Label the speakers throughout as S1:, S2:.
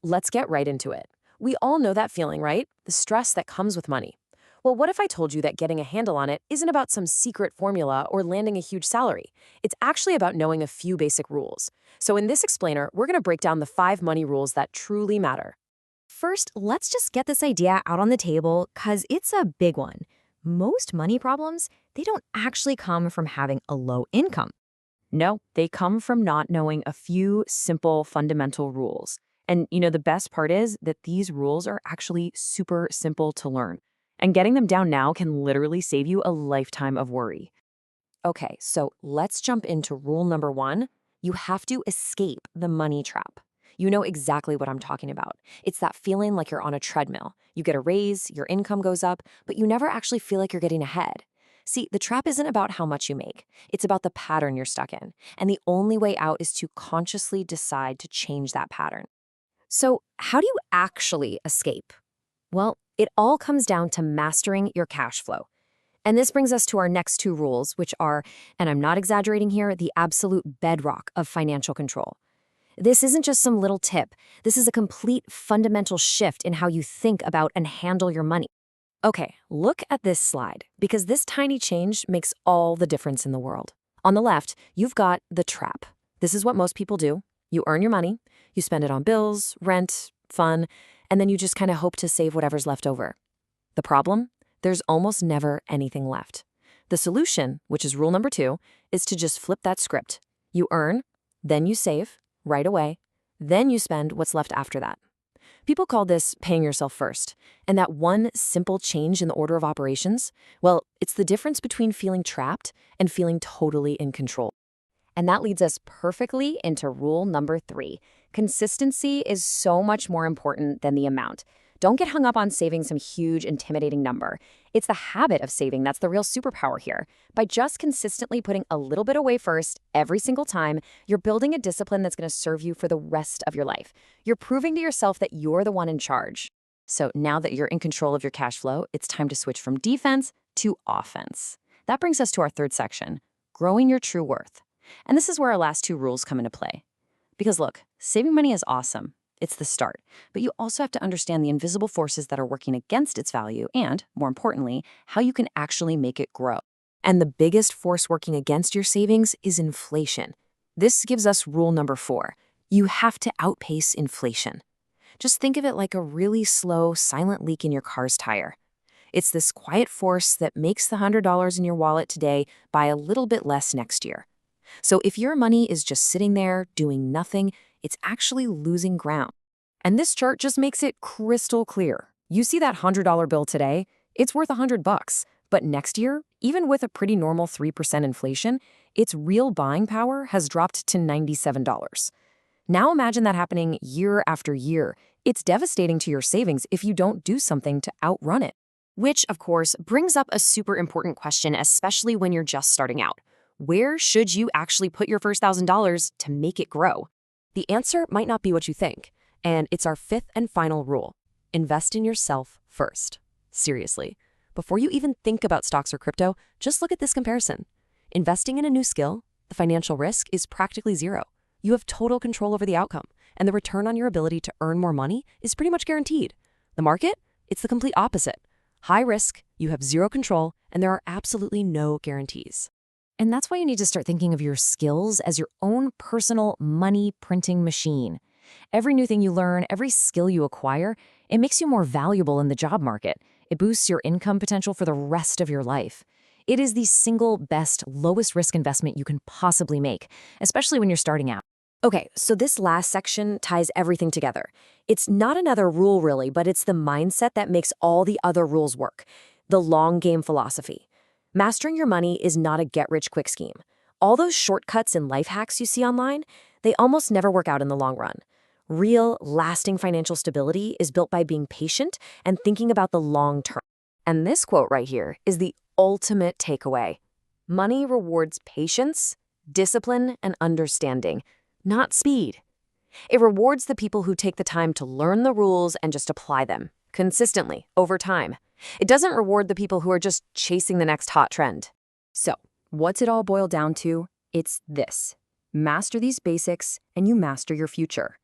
S1: Let's get right into it. We all know that feeling, right? The stress that comes with money. Well, what if I told you that getting a handle on it isn't about some secret formula or landing a huge salary? It's actually about knowing a few basic rules. So in this explainer, we're going to break down the 5 money rules that truly matter.
S2: First, let's just get this idea out on the table because it's a big one. Most money problems, they don't actually come from having a low income.
S1: No, they come from not knowing a few simple fundamental rules. And the best part is that these rules are actually super simple to learn. And getting them down now can literally save you a lifetime of worry. Okay, so let's jump into rule number 1. You have to escape the money trap. You know exactly what I'm talking about. It's that feeling like you're on a treadmill. You get a raise, your income goes up, but you never actually feel like you're getting ahead. See, the trap isn't about how much you make. It's about the pattern you're stuck in. And the only way out is to consciously decide to change that pattern.
S2: So, how do you actually escape? Well, it all comes down to mastering your cash flow. And this brings us to our next 2 rules, which are, and I'm not exaggerating here, the absolute bedrock of financial control. This isn't just some little tip. This is a complete fundamental shift in how you think about and handle your money. Okay, look at this slide, because this tiny change makes all the difference in the world. On the left, you've got the trap. This is what most people do. You earn your money, you spend it on bills, rent, fun, and then you just kind of hope to save whatever's left over. The problem? There's almost never anything left. The solution, which is rule number 2, is to just flip that script. You earn, then you save, right away, then you spend what's left after that. People call this paying yourself first. And that one simple change in the order of operations, well, it's the difference between feeling trapped and feeling totally in control. And that leads us perfectly into rule number 3. Consistency is so much more important than the amount. Don't get hung up on saving some huge, intimidating number. It's the habit of saving that's the real superpower here. By just consistently putting a little bit away first, every single time, you're building a discipline that's going to serve you for the rest of your life. You're proving to yourself that you're the one in charge.
S1: So now that you're in control of your cash flow, it's time to switch from defense to offense. That brings us to our 3rd section, growing your true worth. And this is where our last 2 rules come into play. Because look, saving money is awesome. It's the start. But you also have to understand the invisible forces that are working against its value and, more importantly, how you can actually make it grow. And the biggest force working against your savings is inflation. This gives us rule number 4. You have to outpace inflation. Just think of it like a really slow, silent leak in your car's tire. It's this quiet force that makes the $100 in your wallet today buy a little bit less next year. So if your money is just sitting there doing nothing, it's actually losing ground. And this chart just makes it crystal clear. You see that $100 bill today? It's worth $100. But next year, even with a pretty normal 3% inflation, its real buying power has dropped to $97. Now imagine that happening year after year. It's devastating to your savings if you don't do something to outrun it. Which, of course, brings up a super important question, especially when you're just starting out. Where should you actually put your first $1,000 to make it grow? The answer might not be what you think, and it's our 5th and final rule. Invest in yourself first. Seriously, before you even think about stocks or crypto, just look at this comparison. Investing in a new skill, the financial risk is practically zero. You have total control over the outcome, and the return on your ability to earn more money is pretty much guaranteed. The market? It's the complete opposite. High risk, you have zero control, and there are absolutely no guarantees. And that's why you need to start thinking of your skills as your own personal money printing machine. Every new thing you learn, every skill you acquire, it makes you more valuable in the job market. It boosts your income potential for the rest of your life. It is the single best, lowest risk investment you can possibly make, especially when you're starting out. Okay, so this last section ties everything together. It's not another rule really, but it's the mindset that makes all the other rules work. The long game philosophy. Mastering your money is not a get-rich-quick scheme. All those shortcuts and life hacks you see online, they almost never work out in the long run. Real, lasting financial stability is built by being patient and thinking about the long term. And this quote right here is the ultimate takeaway. Money rewards patience, discipline, and understanding, not speed. It rewards the people who take the time to learn the rules and just apply them consistently over time. It doesn't reward the people who are just chasing the next hot trend. So, what's it all boil down to? It's this. Master these basics and you master your future.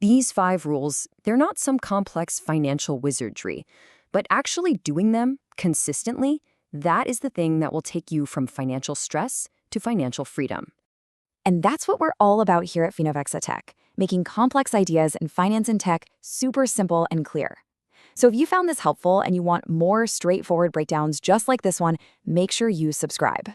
S1: These 5 rules, they're not some complex financial wizardry, but actually doing them consistently, that is the thing that will take you from financial stress to financial freedom.
S2: And that's what we're all about here at Phenovexa Tech, making complex ideas in finance and tech super simple and clear. So if you found this helpful and you want more straightforward breakdowns just like this one, make sure you subscribe.